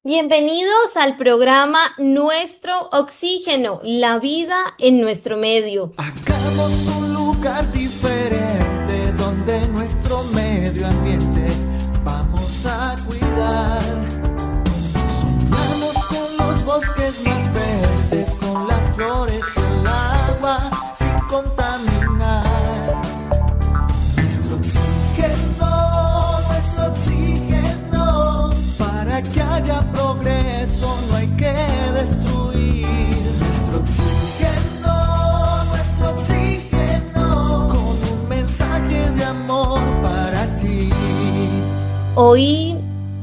Bienvenidos al programa Nuestro Oxígeno, la vida en nuestro medio. Hagamos un lugar diferente donde nuestro medio ambiente vamos a cuidar. Sumamos con los bosques más verdes, con las flores y el agua, sin contaminar. Nuestro oxígeno, para que haya progreso no hay que destruir. Nuestro oxígeno, con un mensaje de amor para ti. Hoy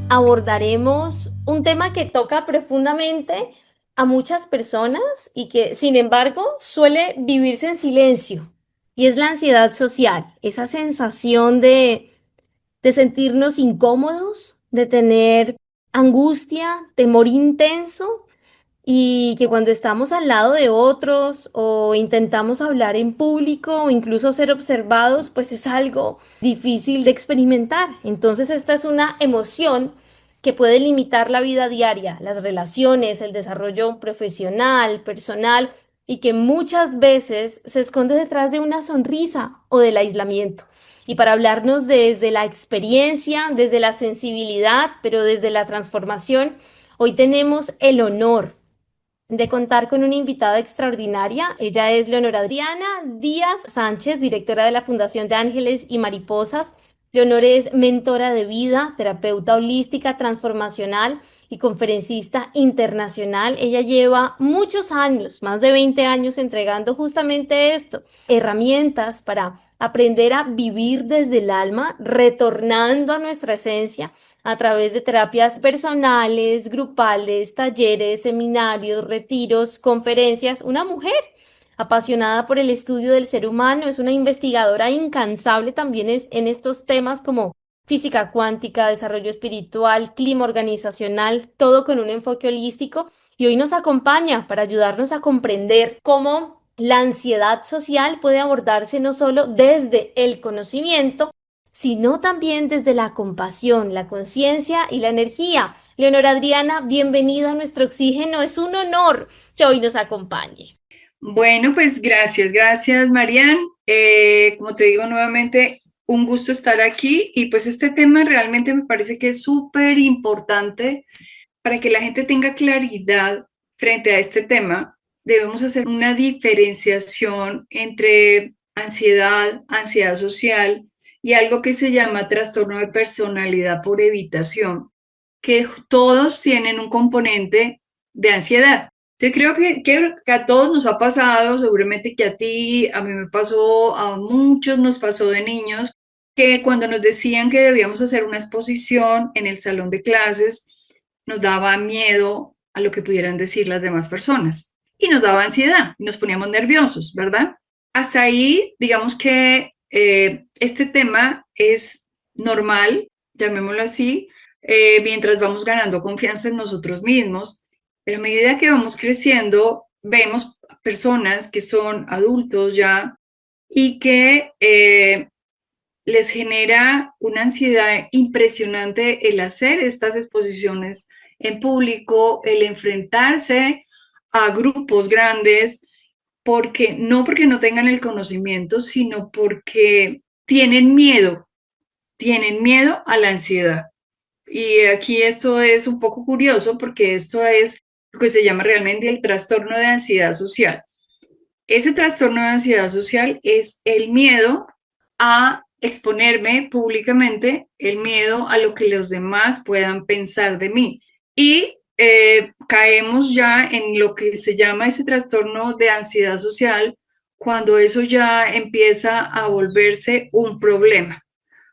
abordaremos un tema que toca profundamente a muchas personas y que, sin embargo, suele vivirse en silencio, y es la ansiedad social, esa sensación de sentirnos incómodos, de tener angustia, temor intenso. Y que cuando estamos al lado de otros o intentamos hablar en público o incluso ser observados, pues es algo difícil de experimentar. Entonces esta es una emoción que puede limitar la vida diaria, las relaciones, el desarrollo profesional, personal, y que muchas veces se esconde detrás de una sonrisa o del aislamiento. Y para hablarnos desde la experiencia, desde la sensibilidad, pero desde la transformación, hoy tenemos el honor de contar con una invitada extraordinaria. Ella es Leonor Adriana Díaz Sánchez, directora de la Fundación de Ángeles y Mariposas. Leonor es mentora de vida, terapeuta holística transformacional y conferencista internacional. Ella lleva muchos años, más de 20 años, entregando justamente esto, herramientas para aprender a vivir desde el alma, retornando a nuestra esencia a través de terapias personales, grupales, talleres, seminarios, retiros, conferencias. Una mujer apasionada por el estudio del ser humano, es una investigadora incansable también en estos temas como física cuántica, desarrollo espiritual, clima organizacional, todo con un enfoque holístico. Y hoy nos acompaña para ayudarnos a comprender cómo la ansiedad social puede abordarse no solo desde el conocimiento, sino también desde la compasión, la conciencia y la energía. Leonora Adriana, bienvenida a Nuestro Oxígeno. Es un honor que hoy nos acompañe. Bueno, pues gracias, Marian. Como te digo nuevamente, un gusto estar aquí y pues este tema realmente me parece que es súper importante para que la gente tenga claridad frente a este tema. Debemos hacer una diferenciación entre ansiedad social y algo que se llama trastorno de personalidad por evitación, que todos tienen un componente de ansiedad. Yo creo que a todos nos ha pasado, seguramente que a ti, a mí me pasó, a muchos nos pasó de niños, que cuando nos decían que debíamos hacer una exposición en el salón de clases, nos daba miedo a lo que pudieran decir las demás personas y nos daba ansiedad, y nos poníamos nerviosos, ¿verdad? Hasta ahí, digamos que este tema es normal, llamémoslo así, mientras vamos ganando confianza en nosotros mismos, pero a medida que vamos creciendo, vemos personas que son adultos ya y que les genera una ansiedad impresionante el hacer estas exposiciones en público, el enfrentarse a grupos grandes, porque no tengan el conocimiento, sino porque tienen miedo a la ansiedad. Y aquí esto es un poco curioso porque esto es lo que se llama realmente el trastorno de ansiedad social. Ese trastorno de ansiedad social es el miedo a exponerme públicamente, el miedo a lo que los demás puedan pensar de mí. Y caemos ya en lo que se llama ese trastorno de ansiedad social cuando eso ya empieza a volverse un problema,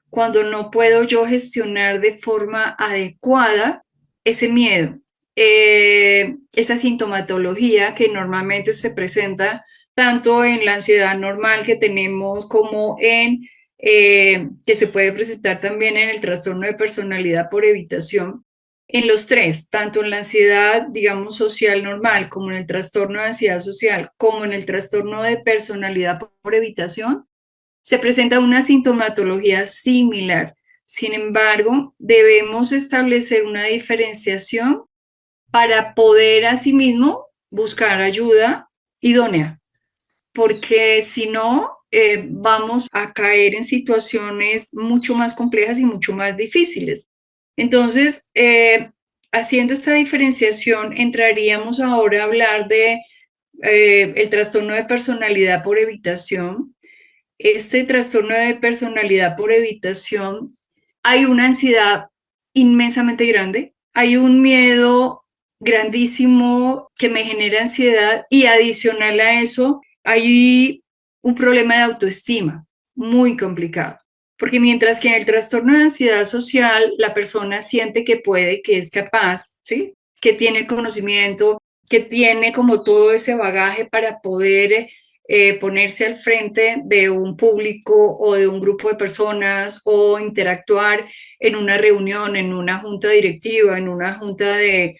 cuando no puedo yo gestionar de forma adecuada ese miedo, esa sintomatología que normalmente se presenta tanto en la ansiedad normal que tenemos como que se puede presentar también en el trastorno de personalidad por evitación. En los tres, tanto en la ansiedad, digamos, social normal, como en el trastorno de ansiedad social, como en el trastorno de personalidad por evitación, se presenta una sintomatología similar. Sin embargo, debemos establecer una diferenciación para poder asimismo buscar ayuda idónea, porque si no, vamos a caer en situaciones mucho más complejas y mucho más difíciles. Entonces, haciendo esta diferenciación, entraríamos ahora a hablar de el trastorno de personalidad por evitación. Este trastorno de personalidad por evitación, hay una ansiedad inmensamente grande, hay un miedo grandísimo que me genera ansiedad y adicional a eso hay un problema de autoestima muy complicado. Porque mientras que en el trastorno de ansiedad social la persona siente que puede, que es capaz, ¿sí? Que tiene conocimiento, que tiene como todo ese bagaje para poder ponerse al frente de un público o de un grupo de personas o interactuar en una reunión, en una junta directiva, en una junta de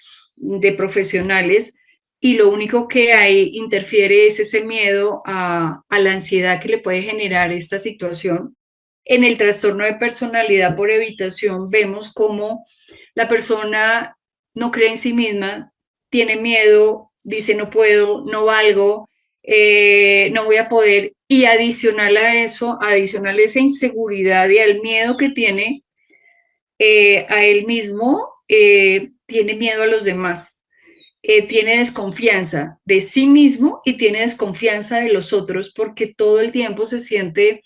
profesionales, y lo único que ahí interfiere es ese miedo a la ansiedad que le puede generar esta situación. En el trastorno de personalidad por evitación vemos cómo la persona no cree en sí misma, tiene miedo, dice no puedo, no valgo, no voy a poder, y adicional a eso, adicional a esa inseguridad y al miedo que tiene a él mismo, tiene miedo a los demás. Tiene desconfianza de sí mismo y tiene desconfianza de los otros porque todo el tiempo se siente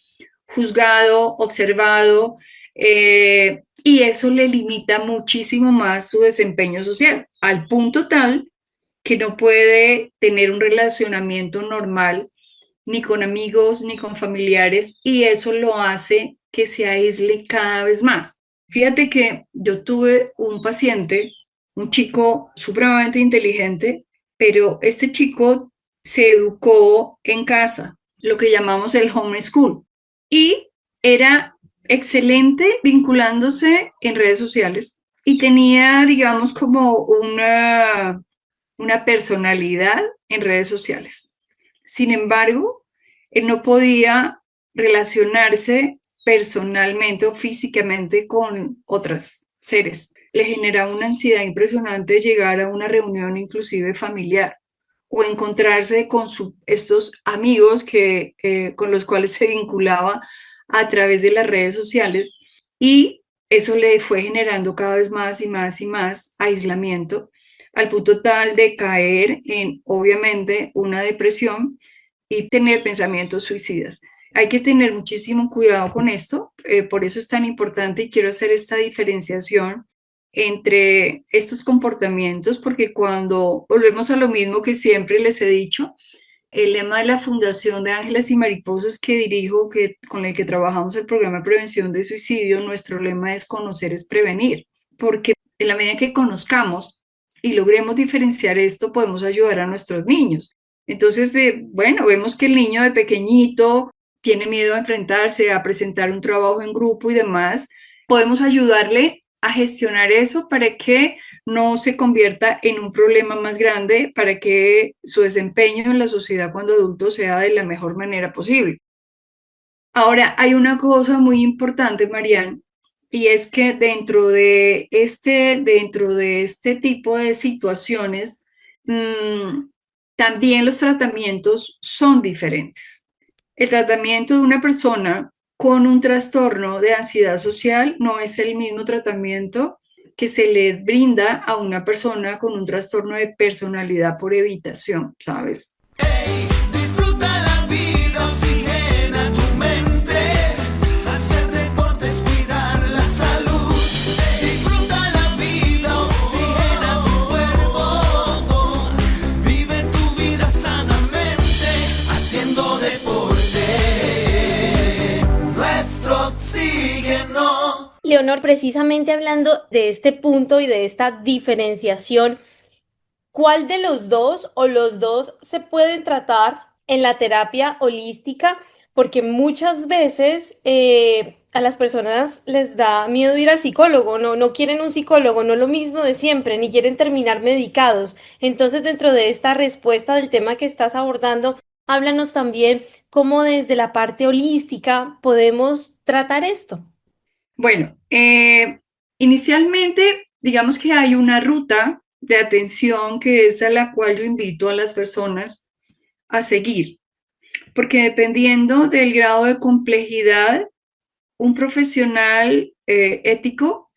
juzgado, observado, y eso le limita muchísimo más su desempeño social, al punto tal que no puede tener un relacionamiento normal ni con amigos ni con familiares, y eso lo hace que se aísle cada vez más. Fíjate que yo tuve un paciente, un chico supremamente inteligente, pero este chico se educó en casa, lo que llamamos el homeschool, y era excelente vinculándose en redes sociales y tenía, digamos, como una personalidad en redes sociales. Sin embargo, él no podía relacionarse personalmente o físicamente con otros seres. Le generaba una ansiedad impresionante llegar a una reunión inclusive familiar o encontrarse con estos amigos con los cuales se vinculaba a través de las redes sociales, y eso le fue generando cada vez más y más y más aislamiento, al punto tal de caer en, obviamente, una depresión y tener pensamientos suicidas. Hay que tener muchísimo cuidado con esto, por eso es tan importante y quiero hacer esta diferenciación entre estos comportamientos, porque cuando volvemos a lo mismo que siempre les he dicho, el lema de la Fundación de Ángeles y Mariposas que dirijo, con el que trabajamos el programa de prevención de suicidio, nuestro lema es conocer es prevenir, porque en la medida que conozcamos y logremos diferenciar esto, podemos ayudar a nuestros niños. Entonces, bueno, vemos que el niño de pequeñito tiene miedo a enfrentarse, a presentar un trabajo en grupo y demás. Podemos ayudarle a gestionar eso para que no se convierta en un problema más grande, para que su desempeño en la sociedad cuando adulto sea de la mejor manera posible. Ahora, hay una cosa muy importante, Marian, y es que dentro de este tipo de situaciones, también los tratamientos son diferentes. El tratamiento de una persona con un trastorno de ansiedad social no es el mismo tratamiento que se le brinda a una persona con un trastorno de personalidad por evitación, ¿sabes? Hey, disfruta la vida, oxigena tu mente, hacer deportes, cuidar la salud. Disfruta la vida, oxigena tu cuerpo, vive tu vida sanamente, haciendo deporte, nuestro oxígeno. Leonor, precisamente hablando de este punto y de esta diferenciación, ¿cuál de los dos o los dos se pueden tratar en la terapia holística? Porque muchas veces a las personas les da miedo ir al psicólogo, no quieren un psicólogo, no lo mismo de siempre, ni quieren terminar medicados. Entonces, dentro de esta respuesta del tema que estás abordando, háblanos también cómo desde la parte holística podemos tratar esto. Bueno, inicialmente, digamos que hay una ruta de atención que es a la cual yo invito a las personas a seguir, porque dependiendo del grado de complejidad, un profesional ético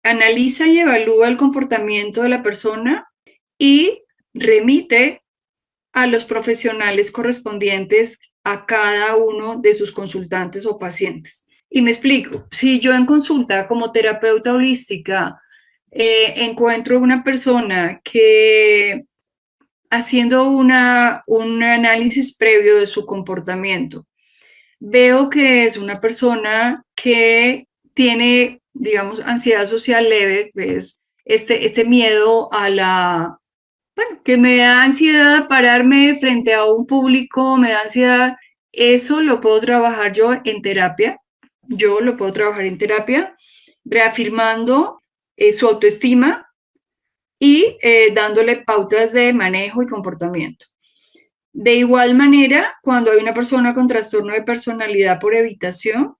analiza y evalúa el comportamiento de la persona y remite a los profesionales correspondientes a cada uno de sus consultantes o pacientes. Y me explico, si yo en consulta como terapeuta holística encuentro una persona que haciendo un análisis previo de su comportamiento, veo que es una persona que tiene, digamos, ansiedad social leve, ¿ves? Este miedo a la, bueno, que me da ansiedad pararme frente a un público, me da ansiedad, eso lo puedo trabajar yo en terapia, yo lo puedo trabajar en terapia, reafirmando su autoestima y dándole pautas de manejo y comportamiento. De igual manera, cuando hay una persona con trastorno de personalidad por evitación,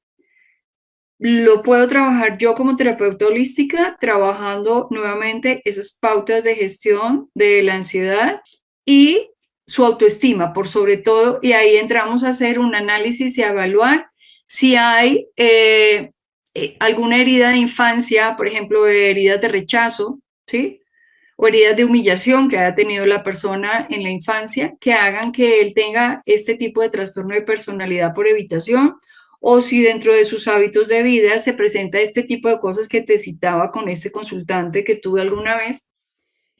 lo puedo trabajar yo como terapeuta holística, trabajando nuevamente esas pautas de gestión de la ansiedad y su autoestima, por sobre todo, y ahí entramos a hacer un análisis y a evaluar si hay alguna herida de infancia, por ejemplo, heridas de rechazo, ¿sí? O heridas de humillación que haya tenido la persona en la infancia, que hagan que él tenga este tipo de trastorno de personalidad por evitación, o si dentro de sus hábitos de vida se presenta este tipo de cosas que te citaba con este consultante que tuve alguna vez,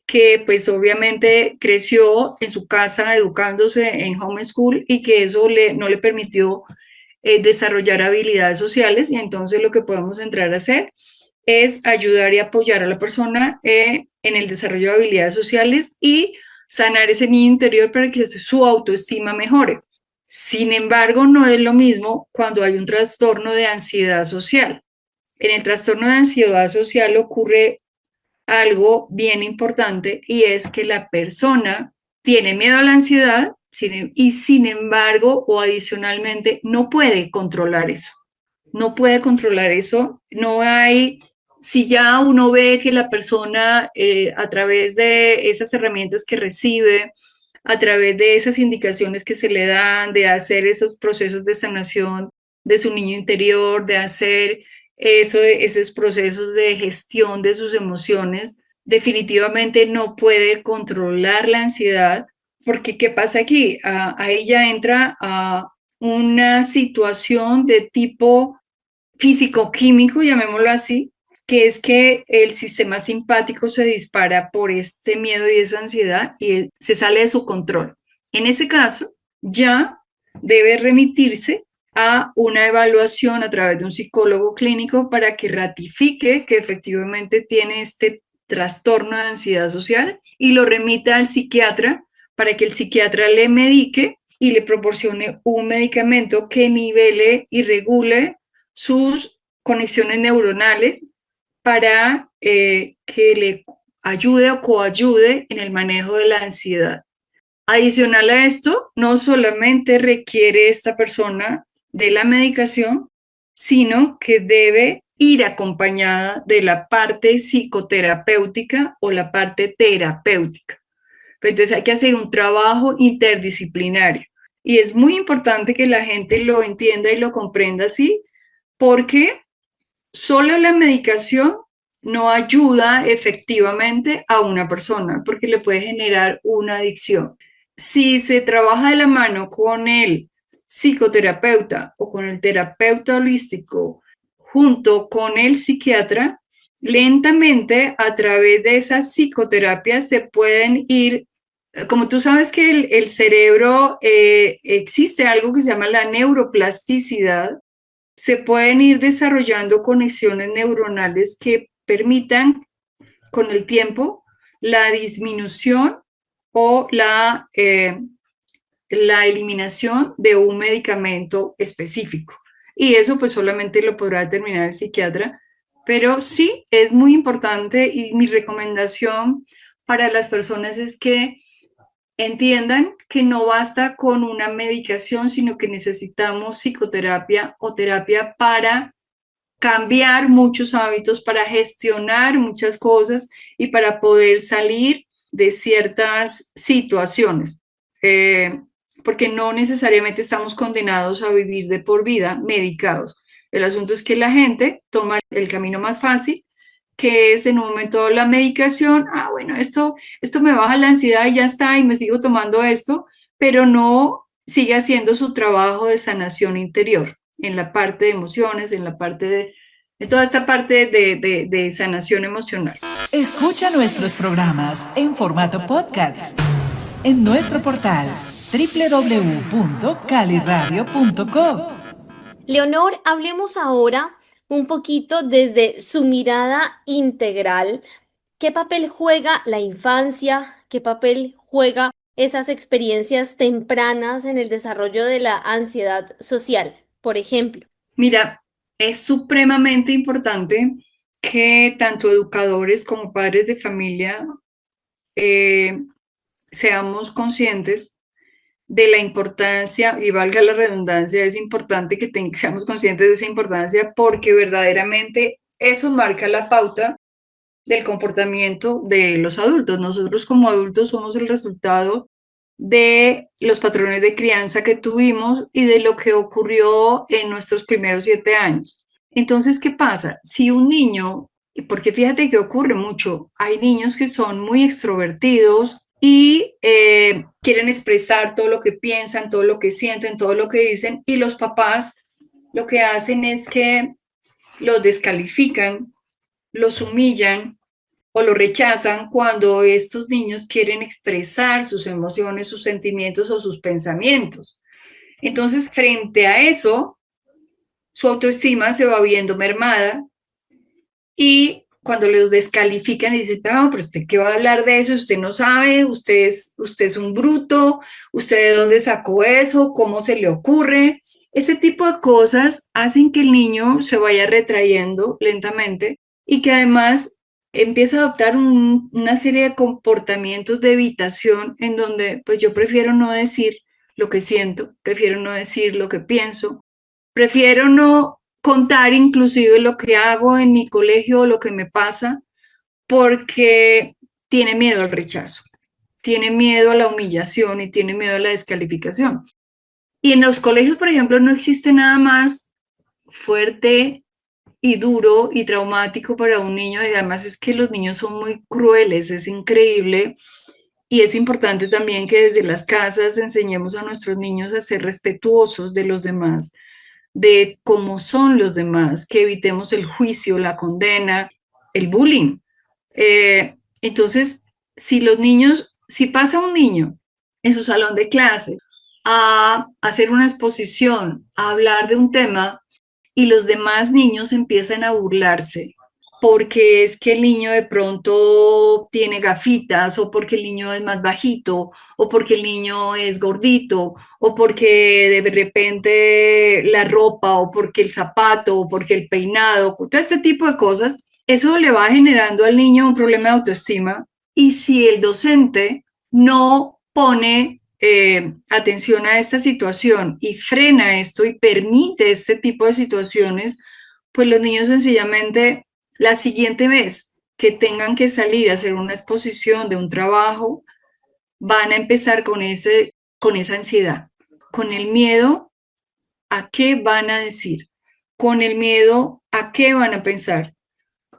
que pues obviamente creció en su casa educándose en homeschool y que eso no le permitió desarrollar habilidades sociales, y entonces lo que podemos entrar a hacer es ayudar y apoyar a la persona en el desarrollo de habilidades sociales y sanar ese niño interior para que su autoestima mejore. Sin embargo, no es lo mismo cuando hay un trastorno de ansiedad social. En el trastorno de ansiedad social ocurre algo bien importante, y es que la persona tiene miedo a la ansiedad y sin embargo o adicionalmente no puede controlar eso. No puede controlar eso. No hay, si ya uno ve que la persona a través de esas herramientas que recibe, a través de esas indicaciones que se le dan, de hacer esos procesos de sanación de su niño interior, de hacer esos procesos de gestión de sus emociones, definitivamente no puede controlar la ansiedad, porque ¿qué pasa aquí? Ahí ya entra a una situación de tipo físico-químico, llamémoslo así, que es que el sistema simpático se dispara por este miedo y esa ansiedad y se sale de su control. En ese caso, ya debe remitirse a una evaluación a través de un psicólogo clínico para que ratifique que efectivamente tiene este trastorno de ansiedad social y lo remita al psiquiatra para que el psiquiatra le medique y le proporcione un medicamento que nivele y regule sus conexiones neuronales para que le ayude o coayude en el manejo de la ansiedad. Adicional a esto, no solamente requiere esta persona de la medicación, sino que debe ir acompañada de la parte psicoterapéutica o la parte terapéutica. Pero entonces hay que hacer un trabajo interdisciplinario. Y es muy importante que la gente lo entienda y lo comprenda así, porque solo la medicación no ayuda efectivamente a una persona, porque le puede generar una adicción. Si se trabaja de la mano con el psicoterapeuta o con el terapeuta holístico, junto con el psiquiatra, lentamente a través de esas psicoterapias se pueden ir, como tú sabes que el cerebro existe algo que se llama la neuroplasticidad, se pueden ir desarrollando conexiones neuronales que permitan con el tiempo la disminución o la eliminación de un medicamento específico. Y eso pues solamente lo podrá determinar el psiquiatra, pero sí es muy importante, y mi recomendación para las personas es que entiendan que no basta con una medicación, sino que necesitamos psicoterapia o terapia para cambiar muchos hábitos, para gestionar muchas cosas y para poder salir de ciertas situaciones. Porque no necesariamente estamos condenados a vivir de por vida medicados. El asunto es que la gente toma el camino más fácil, que es en un momento la medicación. Bueno, esto me baja la ansiedad y ya está, y me sigo tomando esto, pero no sigue haciendo su trabajo de sanación interior, en la parte de emociones, en la parte de toda esta parte de sanación emocional. Escucha nuestros programas en formato podcast en nuestro portal www.caliradio.co. Leonor, hablemos ahora un poquito desde su mirada integral. ¿Qué papel juega la infancia? ¿Qué papel juega esas experiencias tempranas en el desarrollo de la ansiedad social, por ejemplo? Mira, es supremamente importante que tanto educadores como padres de familia seamos conscientes de la importancia, y valga la redundancia, es importante que seamos conscientes de esa importancia, porque verdaderamente eso marca la pauta del comportamiento de los adultos. Nosotros como adultos somos el resultado de los patrones de crianza que tuvimos y de lo que ocurrió en nuestros primeros 7 años. Entonces, ¿qué pasa? Si un niño, porque fíjate que ocurre mucho, hay niños que son muy extrovertidos y quieren expresar todo lo que piensan, todo lo que sienten, todo lo que dicen, y los papás lo que hacen es que los descalifican, los humillan o lo rechazan cuando estos niños quieren expresar sus emociones, sus sentimientos o sus pensamientos. Entonces, frente a eso, su autoestima se va viendo mermada, y cuando los descalifican y dicen, no, pero usted qué va a hablar de eso, usted no sabe, usted es un bruto, usted de dónde sacó eso, cómo se le ocurre. Ese tipo de cosas hacen que el niño se vaya retrayendo lentamente y que además empieza a adoptar una serie de comportamientos de evitación en donde pues yo prefiero no decir lo que siento, prefiero no decir lo que pienso, prefiero no contar inclusive lo que hago en mi colegio o lo que me pasa, porque tiene miedo al rechazo, tiene miedo a la humillación y tiene miedo a la descalificación. Y en los colegios, por ejemplo, no existe nada más fuerte y duro y traumático para un niño, y además es que los niños son muy crueles, es increíble, y es importante también que desde las casas enseñemos a nuestros niños a ser respetuosos de los demás, de cómo son los demás, que evitemos el juicio, la condena, el bullying. Entonces, si pasa un niño en su salón de clase a hacer una exposición, a hablar de un tema, y los demás niños empiezan a burlarse, porque es que el niño de pronto tiene gafitas, o porque el niño es más bajito, o porque el niño es gordito, o porque de repente la ropa, o porque el zapato, o porque el peinado, todo este tipo de cosas, eso le va generando al niño un problema de autoestima. Y si el docente no pone atención a esta situación y frena esto y permite este tipo de situaciones, pues los niños sencillamente la siguiente vez que tengan que salir a hacer una exposición de un trabajo, van a empezar con esa ansiedad, con el miedo a qué van a decir, con el miedo a qué van a pensar.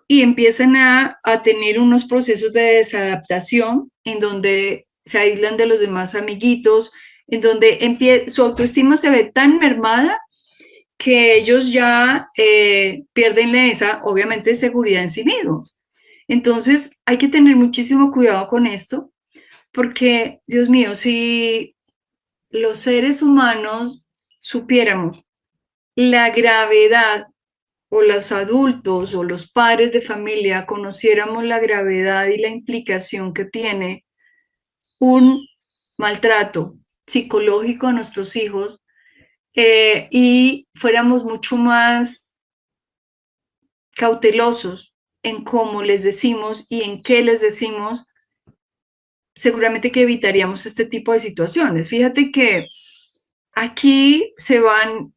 Y empiezan a tener unos procesos de desadaptación en donde se aíslan de los demás amiguitos, en donde su autoestima se ve tan mermada que ellos ya pierden esa, obviamente, seguridad en sí mismos. Entonces, hay que tener muchísimo cuidado con esto, porque, Dios mío, si los seres humanos supiéramos la gravedad, o los adultos o los padres de familia conociéramos la gravedad y la implicación que tiene un maltrato psicológico a nuestros hijos, y fuéramos mucho más cautelosos en cómo les decimos y en qué les decimos, seguramente que evitaríamos este tipo de situaciones. Fíjate que aquí se van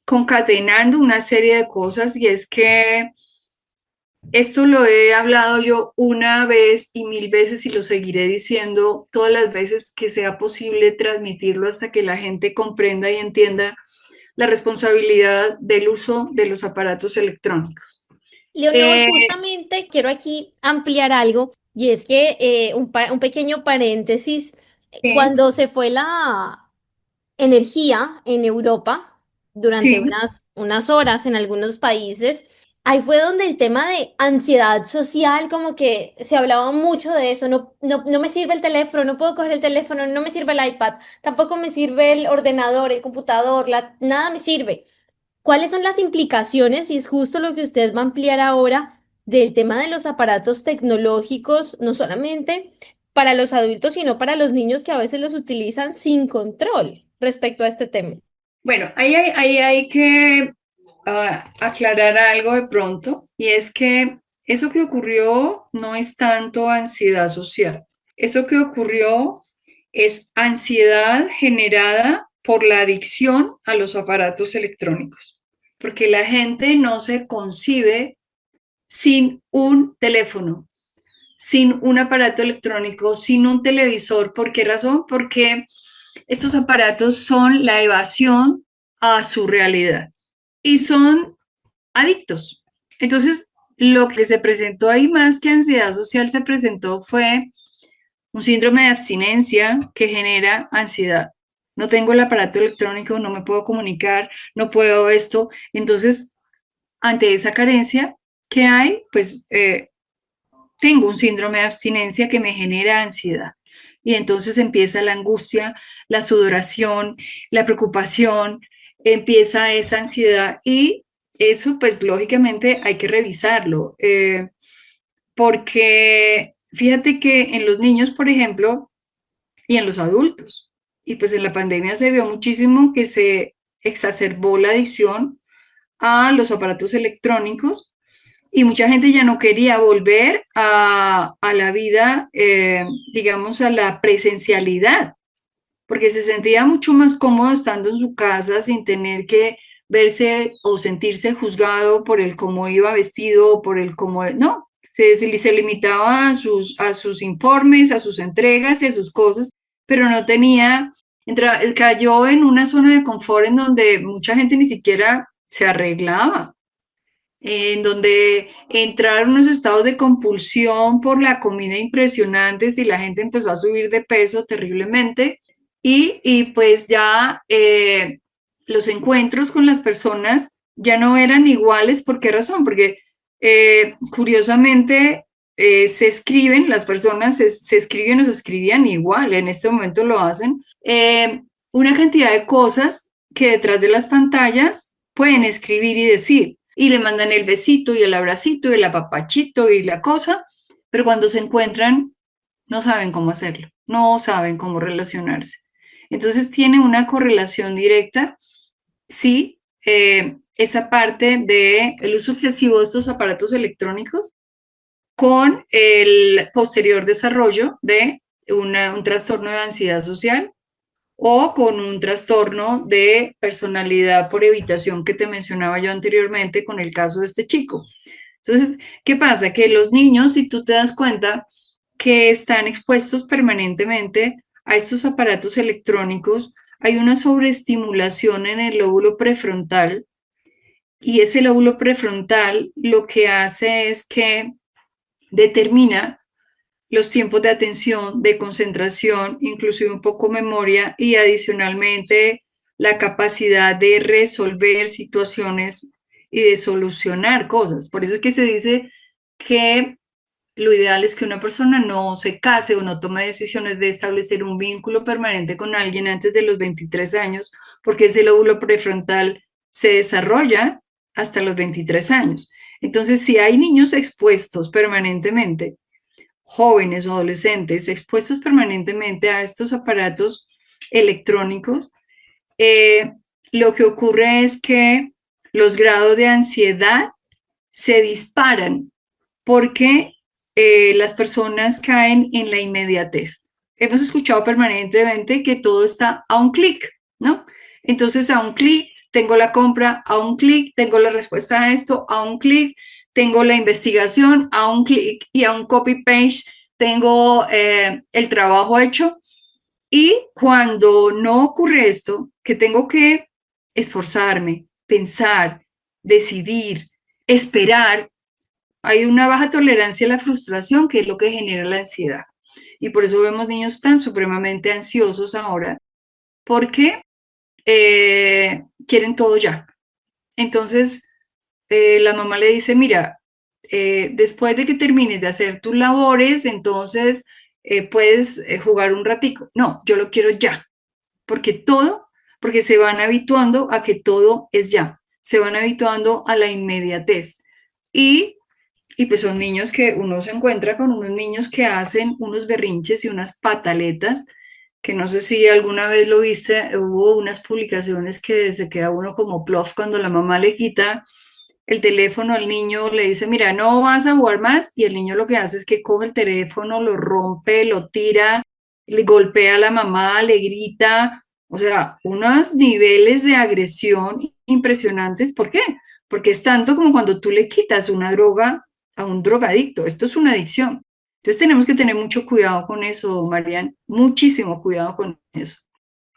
concatenando una serie de cosas, y es que esto lo he hablado yo una vez y mil veces y lo seguiré diciendo todas las veces que sea posible transmitirlo hasta que la gente comprenda y entienda la responsabilidad del uso de los aparatos electrónicos. Leonor, Eh, justamente quiero aquí ampliar algo y es que un pequeño paréntesis, sí, cuando se fue la energía en Europa durante sí, unas horas en algunos países, ahí fue donde el tema de ansiedad social, como que se hablaba mucho de eso, no me sirve el teléfono, no puedo coger el teléfono, no me sirve el iPad, tampoco me sirve el ordenador, el computador, nada me sirve. ¿Cuáles son las implicaciones? Y es justo lo que usted va a ampliar ahora del tema de los aparatos tecnológicos, no solamente para los adultos, sino para los niños que a veces los utilizan sin control respecto a este tema. bueno, ahí hay que aclarar algo de pronto, y es que eso que ocurrió no es tanto ansiedad social. Eso que ocurrió es ansiedad generada por la adicción a los aparatos electrónicos, porque la gente no se concibe sin un teléfono, sin un aparato electrónico, sin un televisor. ¿Por qué razón? Porque estos aparatos son la evasión a su realidad y son adictos. Entonces, lo que se presentó ahí más que ansiedad social se presentó fue un síndrome de abstinencia que genera ansiedad. No tengo el aparato electrónico, no me puedo comunicar, no puedo esto. Entonces, ante esa carencia que hay, pues tengo un síndrome de abstinencia que me genera ansiedad. Y entonces empieza la angustia, la sudoración, la preocupación, empieza esa ansiedad, y eso pues lógicamente hay que revisarlo, porque fíjate que en los niños, por ejemplo, y en los adultos, y pues en la pandemia se vio muchísimo que se exacerbó la adicción a los aparatos electrónicos, y mucha gente ya no quería volver a la vida, digamos, a la presencialidad, porque se sentía mucho más cómodo estando en su casa sin tener que verse o sentirse juzgado por el cómo iba vestido o por el cómo, no, se limitaba a sus informes, a sus entregas y a sus cosas, pero no tenía, cayó en una zona de confort en donde mucha gente ni siquiera se arreglaba, en donde entraron unos estados de compulsión por la comida impresionantes y la gente empezó a subir de peso terriblemente, y pues ya los encuentros con las personas ya no eran iguales. ¿Por qué razón? Porque curiosamente se escriben, las personas se escriben o se escribían igual, en este momento lo hacen, una cantidad de cosas que detrás de las pantallas pueden escribir y decir, y le mandan el besito y el abracito y el apapachito y la cosa, pero cuando se encuentran no saben cómo hacerlo, no saben cómo relacionarse. Entonces tiene una correlación directa, sí, esa parte del uso excesivo de estos aparatos electrónicos con el posterior desarrollo de un trastorno de ansiedad social o con un trastorno de personalidad por evitación que te mencionaba yo anteriormente con el caso de este chico. Entonces, ¿qué pasa? Que los niños, si tú te das cuenta que están expuestos permanentemente a estos aparatos electrónicos, hay una sobreestimulación en el lóbulo prefrontal, y ese lóbulo prefrontal lo que hace es que determina los tiempos de atención, de concentración, inclusive un poco memoria, y adicionalmente la capacidad de resolver situaciones y de solucionar cosas. Por eso es que se dice que lo ideal es que una persona no se case o no tome decisiones de establecer un vínculo permanente con alguien antes de los 23 años, porque ese lóbulo prefrontal se desarrolla hasta los 23 años. Entonces, si hay niños expuestos permanentemente, jóvenes o adolescentes expuestos permanentemente a estos aparatos electrónicos, lo que ocurre es que los grados de ansiedad se disparan porque las personas caen en la inmediatez. Hemos escuchado permanentemente que todo está a un clic, ¿no? Entonces, a un clic tengo la compra a un clic, tengo la respuesta a esto a un clic, tengo la investigación a un clic y a un copy-paste tengo el trabajo hecho. Y cuando no ocurre esto, que tengo que esforzarme, pensar, decidir, esperar, hay una baja tolerancia a la frustración, que es lo que genera la ansiedad. Y por eso vemos niños tan supremamente ansiosos ahora, porque quieren todo ya. Entonces, la mamá le dice, mira, después de que termines de hacer tus labores, entonces puedes jugar un ratico. No, yo lo quiero ya, porque se van habituando a que todo es ya, se van habituando a la inmediatez. Y pues son niños que uno se encuentra con unos niños que hacen unos berrinches y unas pataletas, que no sé si alguna vez lo viste, hubo unas publicaciones que se queda uno como plof cuando la mamá le quita el teléfono al niño, le dice, mira, no vas a jugar más, y el niño lo que hace es que coge el teléfono, lo rompe, lo tira, le golpea a la mamá, le grita, o sea, unos niveles de agresión impresionantes. ¿Por qué? Porque es tanto como cuando tú le quitas una droga a un drogadicto. Esto es una adicción. Entonces tenemos que tener mucho cuidado con eso, Marian, muchísimo cuidado con eso.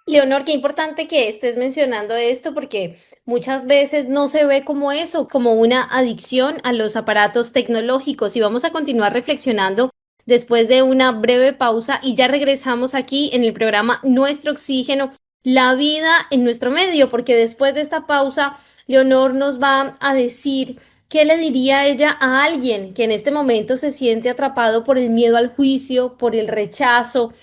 Leonor, qué importante que estés mencionando esto porque muchas veces no se ve como eso, como una adicción a los aparatos tecnológicos. Y vamos a continuar reflexionando después de una breve pausa y ya regresamos aquí en el programa Nuestro Oxígeno, la vida en nuestro medio, porque después de esta pausa, Leonor nos va a decir qué le diría ella a alguien que en este momento se siente atrapado por el miedo al juicio, por el rechazo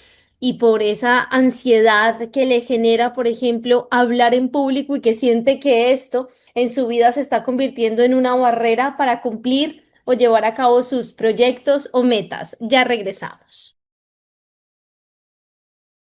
y por esa ansiedad que le genera, por ejemplo, hablar en público y que siente que esto en su vida se está convirtiendo en una barrera para cumplir o llevar a cabo sus proyectos o metas. Ya regresamos.